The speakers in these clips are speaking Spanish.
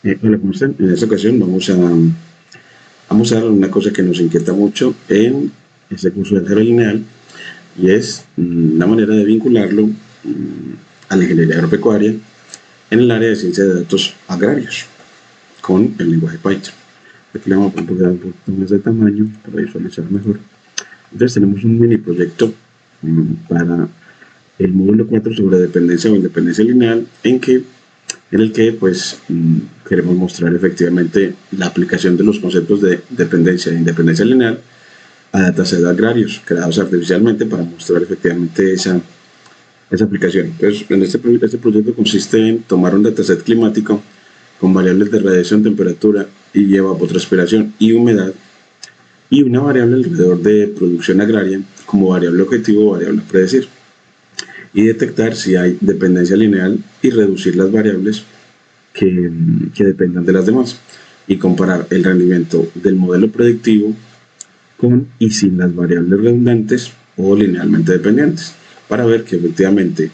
Hola, ¿cómo están? En esta ocasión vamos a dar una cosa que nos inquieta mucho en este curso de álgebra lineal y es la manera de vincularlo a la ingeniería agropecuaria en el área de ciencia de datos agrarios con el lenguaje Python. Aquí le vamos a poner un poquito más de tamaño para visualizar mejor. Entonces tenemos un mini proyecto para el módulo 4 sobre dependencia o independencia lineal en el que pues queremos mostrar efectivamente la aplicación de los conceptos de dependencia e independencia lineal a datasets agrarios creados artificialmente para mostrar efectivamente esa aplicación. Entonces, este proyecto consiste en tomar un dataset climático con variables de radiación, temperatura y evapotranspiración y humedad y una variable alrededor de producción agraria como variable objetivo o variable a predecir, y detectar si hay dependencia lineal y reducir las variables que dependan de las demás, y comparar el rendimiento del modelo predictivo con y sin las variables redundantes o linealmente dependientes, para ver que efectivamente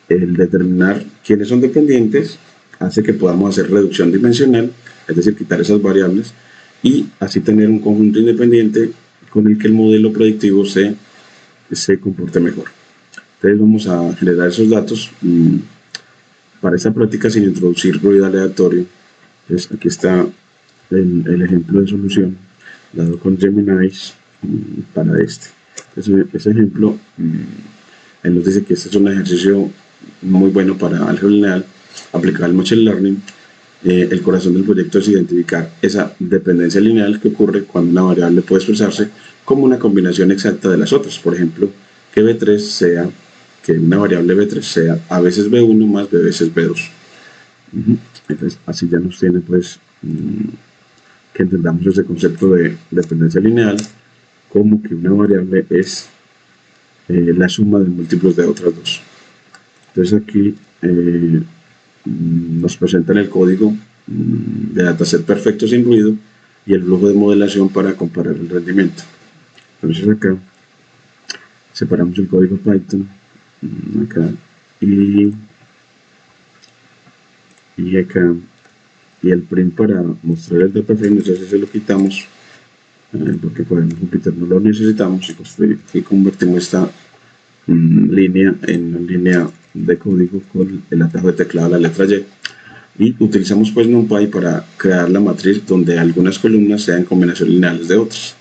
el determinar quiénes son dependientes hace que podamos hacer reducción dimensional, es decir, quitar esas variables, y así tener un conjunto independiente con el que el modelo predictivo se comporte mejor. Entonces vamos a generar esos datos para esta práctica sin introducir ruido aleatorio. Entonces aquí está el ejemplo de solución dado con Gemini para este. Entonces, ese ejemplo, él nos dice que este es un ejercicio muy bueno para álgebra lineal aplicado al machine learning. El corazón del proyecto es identificar esa dependencia lineal que ocurre cuando una variable puede expresarse como una combinación exacta de las otras. Por ejemplo, que B3 sea, que una variable B3 sea a veces B1 más B veces B2. Entonces, así ya nos tiene pues que entendamos ese concepto de dependencia lineal como que una variable es la suma de múltiplos de otras dos. Entonces aquí nos presentan el código de dataset perfecto sin ruido y el flujo de modelación para comparar el rendimiento. Entonces acá separamos el código Python acá y acá, y el print para mostrar el data frame, entonces se lo quitamos porque con Jupyter no lo necesitamos, y convertimos esta línea en una línea de código con el atajo de teclado a la letra Y utilizamos pues NumPy para crear la matriz donde algunas columnas sean combinaciones lineales de otras.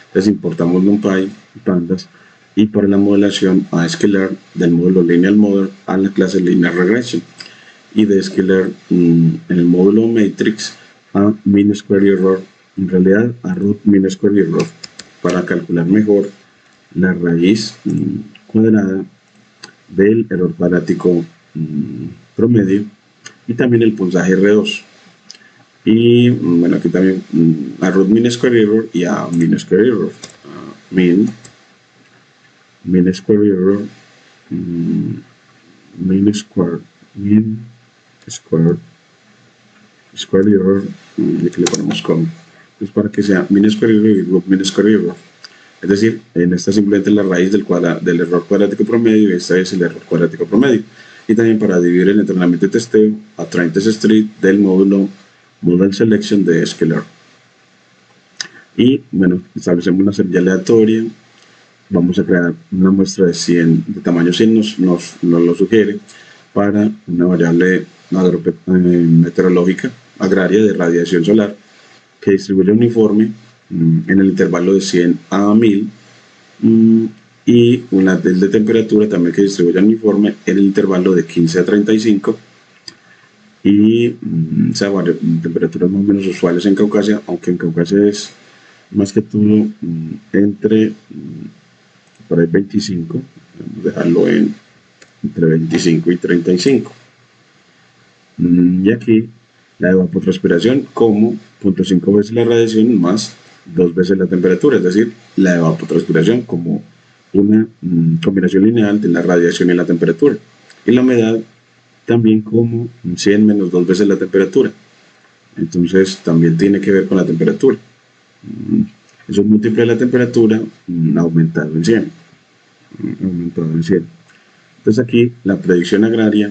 Entonces importamos NumPy, pandas, y para la modelación a scalar del módulo lineal model a la clase linear regression, y de scalar en el módulo matrix a mean square error, en realidad a root mean square error, para calcular mejor la raíz cuadrada del error cuadrático promedio, y también el puntaje R2. Y bueno, aquí también a root mean square error y a mean square error. Mean square error, mean square error, y aquí le ponemos com. Entonces, para que sea mean square error y root mean square error. Es decir, en esta simplemente la raíz del error cuadrático promedio, y esta es el error cuadrático promedio. Y también para dividir el entrenamiento de testeo a train test street del módulo model selection de scalar. Y bueno, establecemos una serie aleatoria. Vamos a crear una muestra de 100, de tamaño 100, nos lo sugiere, para una variable meteorológica agraria de radiación solar que distribuye uniforme en el intervalo de 100 a 1000, y una de temperatura también que distribuye uniforme en el intervalo de 15 a 35, y temperaturas más o menos usuales en Caucasia, aunque en Caucasia es más que todo entre por ahí 25, vamos a dejarlo entre 25 y 35. Y aquí la evapotranspiración como 0.5 veces la radiación más 2 veces la temperatura, es decir, la evapotranspiración como una combinación lineal de la radiación y la temperatura, y la humedad también como 100 menos 2 veces la temperatura. Entonces también tiene que ver con la temperatura. Eso es múltiple de la temperatura aumentado en 100. Entonces aquí la predicción agraria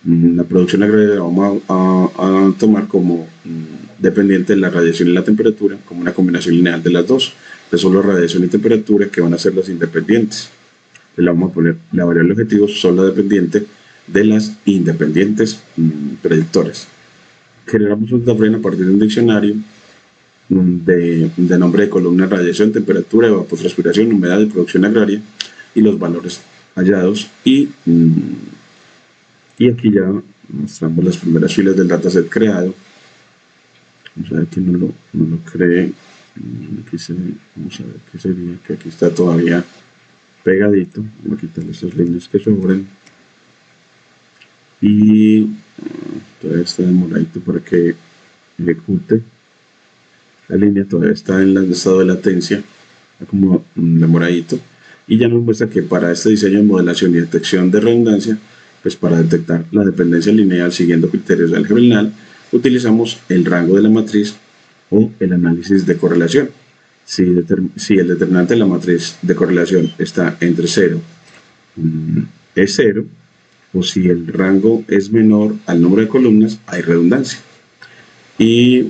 La producción agraria la vamos a tomar como dependiente de la radiación y la temperatura, como una combinación lineal de las dos, de solo radiación y temperatura que van a ser las independientes. Le vamos a poner la variable objetivo solo dependiente de las independientes predictores. Generamos un tablet a partir de un diccionario de nombre de columna, radiación, temperatura, evapotranspiración, humedad de producción agraria y los valores hallados. Y aquí ya mostramos las primeras filas del dataset creado. Vamos a ver que no lo cree. Vamos a ver qué sería, que aquí está todavía pegadito. Voy a quitar estas líneas que sobran. Y todavía está demoradito para que ejecute. La línea todavía está en el estado de latencia, está como demoradito. Y ya nos muestra que para este diseño de modelación y detección de redundancia, pues para detectar la dependencia lineal siguiendo criterios de álgebra lineal, utilizamos el rango de la matriz o el análisis de correlación. Si el determinante de la matriz de correlación está entre 0 es 0, o si el rango es menor al número de columnas, hay redundancia. Y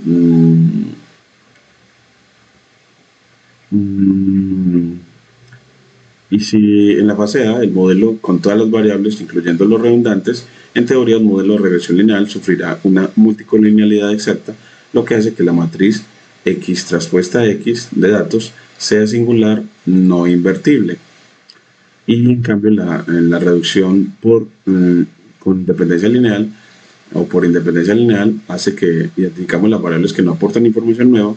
si en la fase A el modelo con todas las variables, incluyendo los redundantes, en teoría el modelo de regresión lineal sufrirá una multicolinealidad exacta, lo que hace que la matriz X traspuesta X de datos sea singular, no invertible. Y en cambio la reducción con dependencia lineal o por independencia lineal hace que identificamos las variables que no aportan información nueva,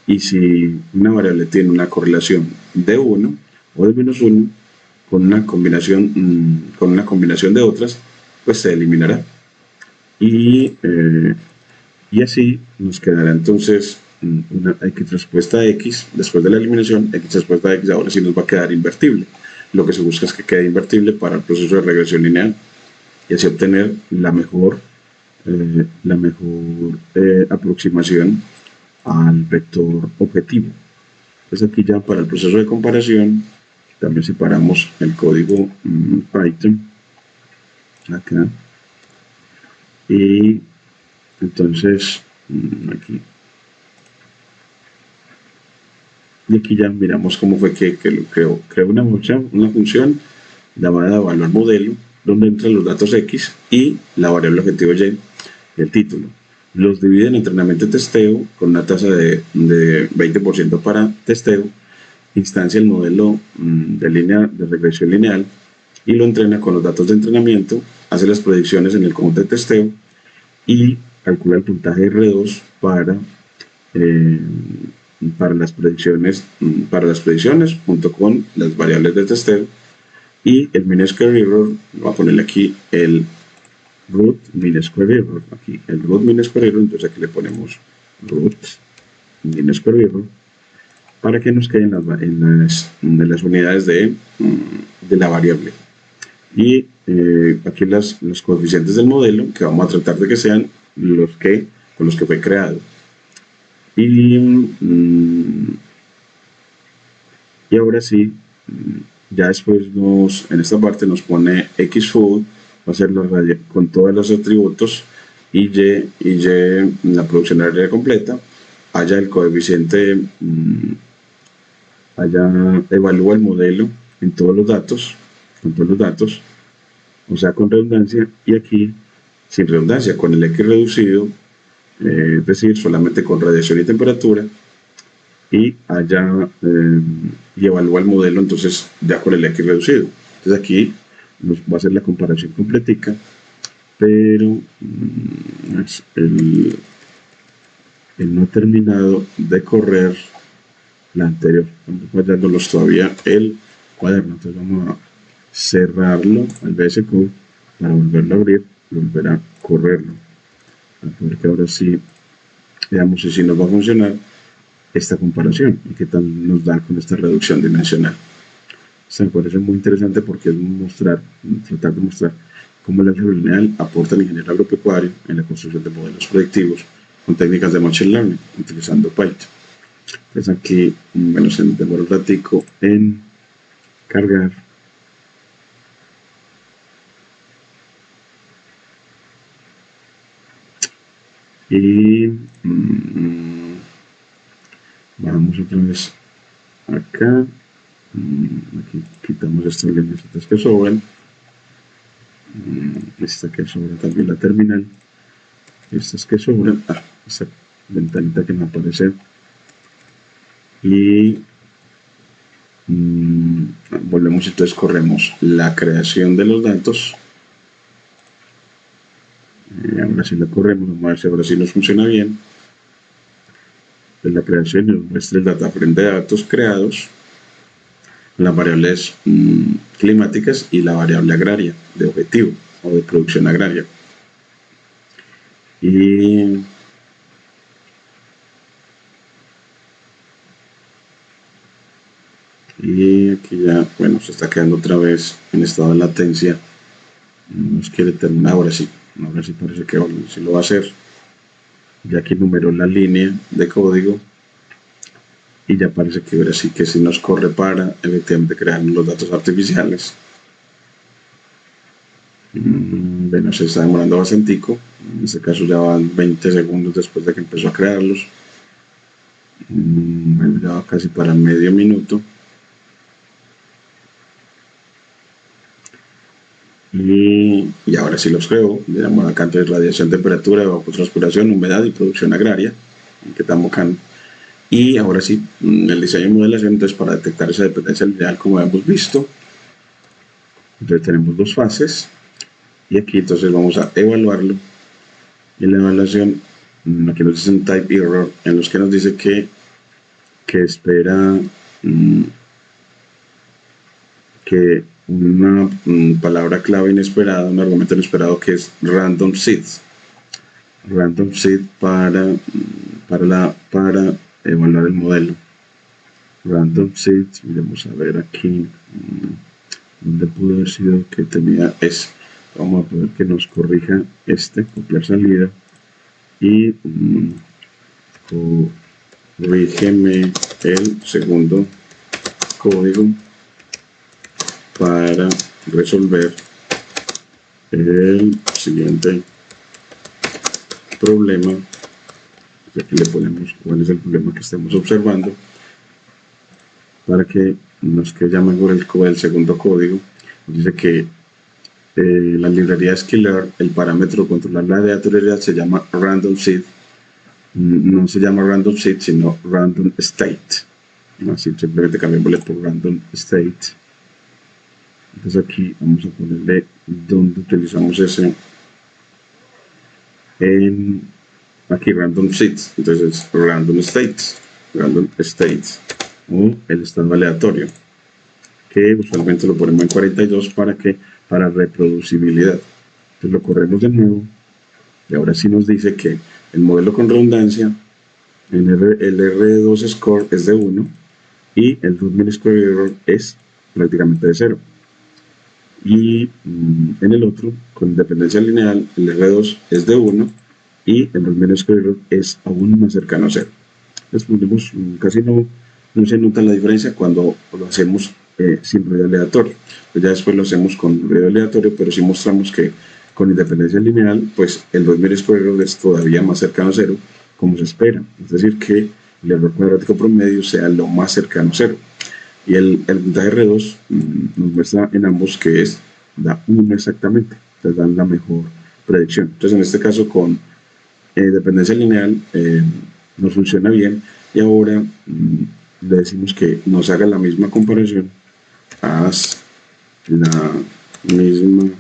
y si una variable tiene una correlación de 1 o de menos 1 con una combinación de otras, pues se eliminará. Y así nos quedará entonces una X respuesta a X después de la eliminación. X respuesta a X ahora sí nos va a quedar invertible. Lo que se busca es que quede invertible para el proceso de regresión lineal y así obtener la mejor aproximación al vector objetivo. Entonces aquí ya para el proceso de comparación también separamos el código Python acá, y entonces aquí ya miramos cómo fue que lo creó una función llamada valor modelo, donde entran los datos X y la variable objetivo Y, el título. Los divide en entrenamiento y testeo con una tasa de 20% para testeo, instancia el modelo de regresión lineal y lo entrena con los datos de entrenamiento, hace las predicciones en el conjunto de testeo y calcula el puntaje R2 para las predicciones junto con las variables de testeo. Y el mean square error, voy a ponerle aquí el root mean square error, aquí el root mean square error, entonces aquí le ponemos root mean square error para que nos queden en las unidades de la variable. Y aquí los coeficientes del modelo, que vamos a tratar de que sean con los que fue creado. Y ahora sí, ya después en esta parte nos pone xFood, va a ser con todos los atributos, y la producción agraria completa, haya el coeficiente, evalúa el modelo en todos los datos, o sea con redundancia, y aquí sin redundancia, con el X reducido, es decir, solamente con radiación y temperatura, y evalúa el modelo entonces ya con el X reducido. Entonces aquí nos va a hacer la comparación completica, pero el no ha terminado de correr la anterior, estamos fallándolos todavía el cuaderno. Entonces vamos a cerrarlo al VS Code para volverlo a abrir y volver a correrlo, para que ahora sí veamos si nos va a funcionar esta comparación y qué tal nos da con esta reducción dimensional. Esto me parece muy interesante porque es tratar de mostrar cómo el álgebra lineal aporta al ingeniero agropecuario en la construcción de modelos predictivos con técnicas de machine learning utilizando Python. Entonces aquí, bueno, se demora un ratico en cargar. y vamos otra vez acá. Aquí quitamos estas líneas que sobran. Esta que sobra también la terminal. Estas que sobran. Esta ventanita que me aparece. Y volvemos, entonces corremos la creación de los datos. Ahora sí la corremos, vamos a ver si ahora sí nos funciona bien. De la creación nos muestra el data frame de datos creados, las variables climáticas y la variable agraria de objetivo o de producción agraria. Y aquí ya, bueno, se está quedando otra vez en estado de latencia. Nos quiere terminar, ahora sí parece que sí lo va a hacer. Ya que numeró la línea de código y ya parece que ahora sí que sí nos corre para efectivamente crear los datos artificiales. Bueno, se está demorando bastante. En este caso ya van 20 segundos después de que empezó a crearlos. Bueno, ya va casi para medio minuto. Y ahora sí los creo. Le damos acá de radiación, temperatura, evapotranspiración, humedad y producción agraria. Que tan bacán. Y ahora sí, el diseño y modelación, entonces para detectar esa dependencia lineal, como hemos visto, entonces tenemos dos fases. Y aquí entonces vamos a evaluarlo. Y en la evaluación, aquí nos dice un type error, en los que nos dice que espera que una palabra clave inesperada, un argumento inesperado que es random seed. Random seed para evaluar el modelo. Random seed, vamos a ver aquí donde pudo haber sido que tenía es. Vamos a poder que nos corrija copiar salida y corrígeme el segundo código para resolver el siguiente problema. Aquí le ponemos cuál es el problema que estemos observando para que nos quede mejor el segundo código. Nos dice que la librería Skillr, el parámetro de controlar la aleatoriedad se llama random seed. No se llama random seed, sino random state. Así simplemente cambiémosle por random state. Entonces aquí vamos a ponerle donde utilizamos ese aquí random seeds, entonces random states o el estado aleatorio, que usualmente lo ponemos en 42 para reproducibilidad. Entonces lo corremos de nuevo y ahora sí nos dice que el modelo con redundancia, el R2 score es de 1 y el root mean square error es prácticamente de 0. Y en el otro, con dependencia lineal, el R2 es de 1 y el root mean square error es aún más cercano a 0. Entonces, casi no se nota la diferencia cuando lo hacemos sin ruido aleatorio. Entonces, ya después lo hacemos con ruido aleatorio, pero sí mostramos que con independencia lineal, pues el root mean square error es todavía más cercano a 0, como se espera. Es decir, que el error cuadrático promedio sea lo más cercano a 0. Y el puntaje R2 nos muestra en ambos que da 1 exactamente, entonces dan la mejor predicción. Entonces en este caso con dependencia lineal nos funciona bien y ahora le decimos que nos haga la misma comparación, haz la misma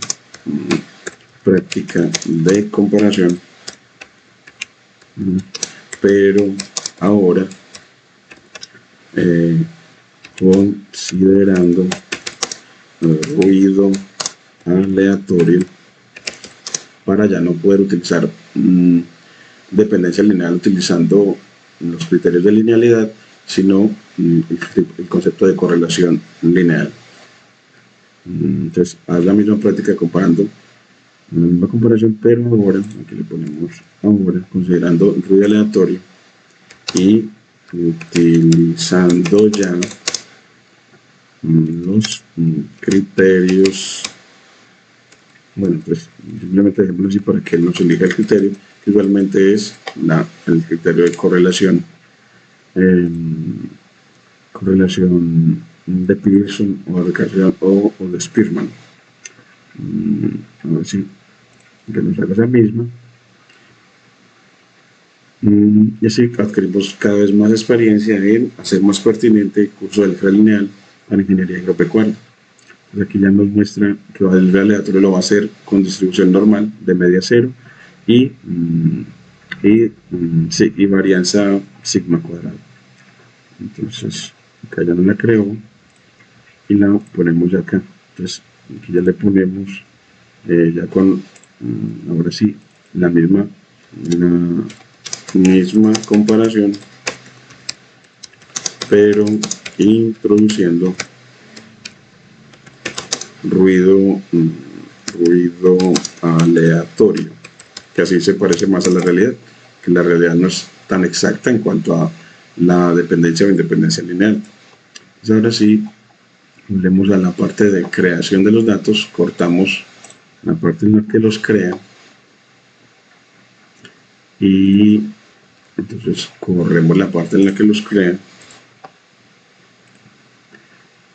práctica de comparación, pero ahora considerando ruido aleatorio para ya no poder utilizar dependencia lineal utilizando los criterios de linealidad, sino el concepto de correlación lineal. Entonces, haz la misma práctica comparando la misma comparación, pero ahora aquí le ponemos ahora considerando ruido aleatorio y utilizando ya los criterios Bueno, pues simplemente dejémoslo así para que él nos elija el criterio, que igualmente es el criterio de correlación, eh, correlación de Pearson o de Carrión o de Spearman. A ver si que nos haga esa misma. Y así adquirimos cada vez más experiencia en hacer más pertinente el curso de álgebra lineal para ingeniería agropecuaria. Pues aquí ya nos muestra que el álgebra aleatorio lo va a hacer con distribución normal de media cero y, sí, y varianza sigma cuadrado. Entonces, acá ya no la creo y la ponemos ya acá. Entonces, aquí ya le ponemos ya con, ahora sí, la misma comparación, pero introduciendo ruido aleatorio, que así se parece más a la realidad, que la realidad no es tan exacta en cuanto a la dependencia o independencia lineal. Entonces ahora sí, volvemos a la parte de creación de los datos, cortamos la parte en la que los crea y entonces corremos la parte en la que los crea.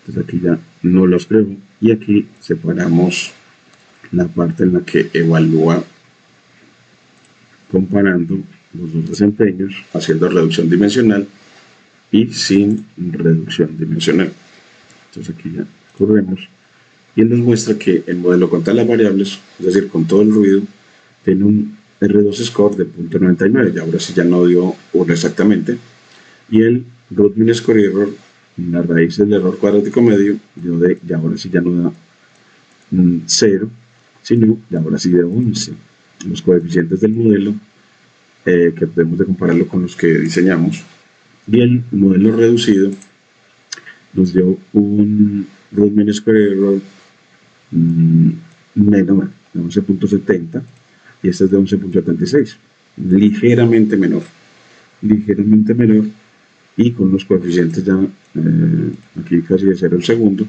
Entonces aquí ya no los creo y aquí separamos la parte en la que evalúa comparando los dos desempeños, haciendo reducción dimensional y sin reducción dimensional. Entonces aquí ya corremos y él nos muestra que el modelo con todas las variables, es decir, con todo el ruido, tiene un R2 score de 0.99, y ahora sí ya no dio 1 exactamente, y el root mean square error, la raíz del error cuadrático medio, dio de, y ahora sí ya no da 0, sino y ahora sí de 11. Los coeficientes del modelo, que debemos de compararlo con los que diseñamos, y el modelo reducido nos dio un root mean square error menor de 11.70 y este es de 11.76, ligeramente menor y con los coeficientes ya aquí casi de 0 el segundo,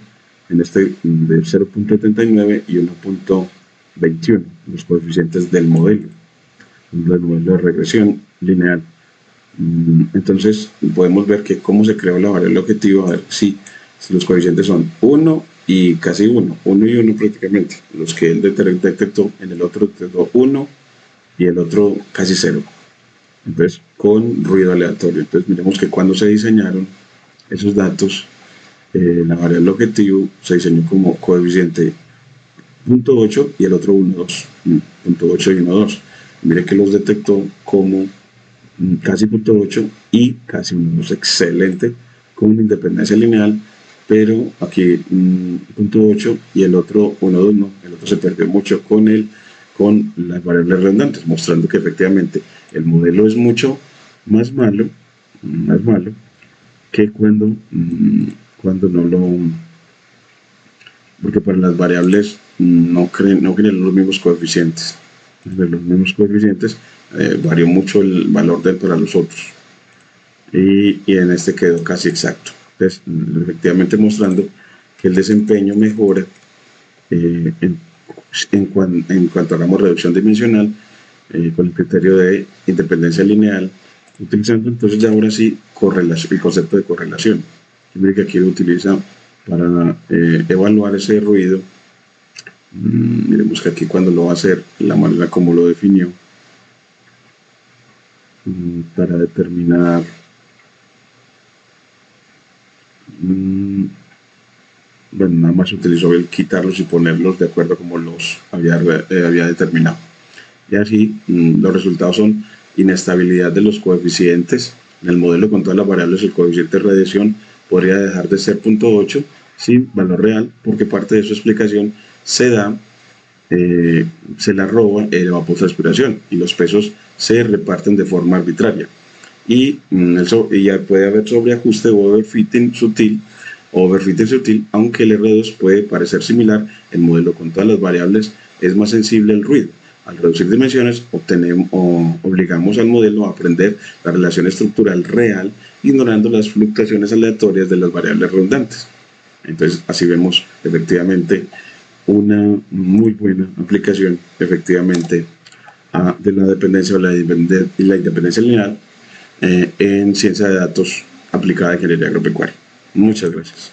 en este de 0.79 y 1.21, los coeficientes del modelo de regresión lineal. Entonces podemos ver que cómo se creó la variable objetivo, a ver si los coeficientes son 1 y casi 1 y 1 prácticamente, los que él detectó, en el otro detectó 1 y el otro casi 0. Entonces, con ruido aleatorio. Entonces, miremos que cuando se diseñaron esos datos, la variable objetivo se diseñó como coeficiente 0.8 y el otro 1.2, 0.8 y 1.2. Mire que los detectó como casi 0.8 y casi 1.2. Excelente, con una independencia lineal, pero aquí 0.8 y el otro 1.2 no, el otro se perdió mucho con las variables redundantes, mostrando que efectivamente el modelo es mucho más malo que cuando no lo, porque para las variables no creen los mismos coeficientes. De los mismos coeficientes varió mucho el valor para los otros y en este quedó casi exacto. Entonces, efectivamente mostrando que el desempeño mejora en cuanto hagamos reducción dimensional con el criterio de independencia lineal, utilizando entonces ya ahora sí el concepto de correlación. Mire que aquí lo utiliza para evaluar ese ruido. Miremos que aquí cuando lo va a hacer, la manera como lo definió, para determinar bueno, nada más utilizó el quitarlos y ponerlos de acuerdo como los había determinado. Y así los resultados son inestabilidad de los coeficientes. En el modelo con todas las variables, el coeficiente de radiación podría dejar de ser 0.8 sin valor real, porque parte de su explicación se la roba el evapotranspiración y los pesos se reparten de forma arbitraria. Y ya puede haber sobreajuste o overfitting sutil, aunque el R2 puede parecer similar. El modelo con todas las variables es más sensible al ruido. Al reducir dimensiones, obligamos al modelo a aprender la relación estructural real, ignorando las fluctuaciones aleatorias de las variables redundantes. Entonces, así vemos efectivamente una muy buena aplicación, efectivamente, de la dependencia o la independencia lineal en ciencia de datos aplicada a ingeniería agropecuaria. Muchas gracias.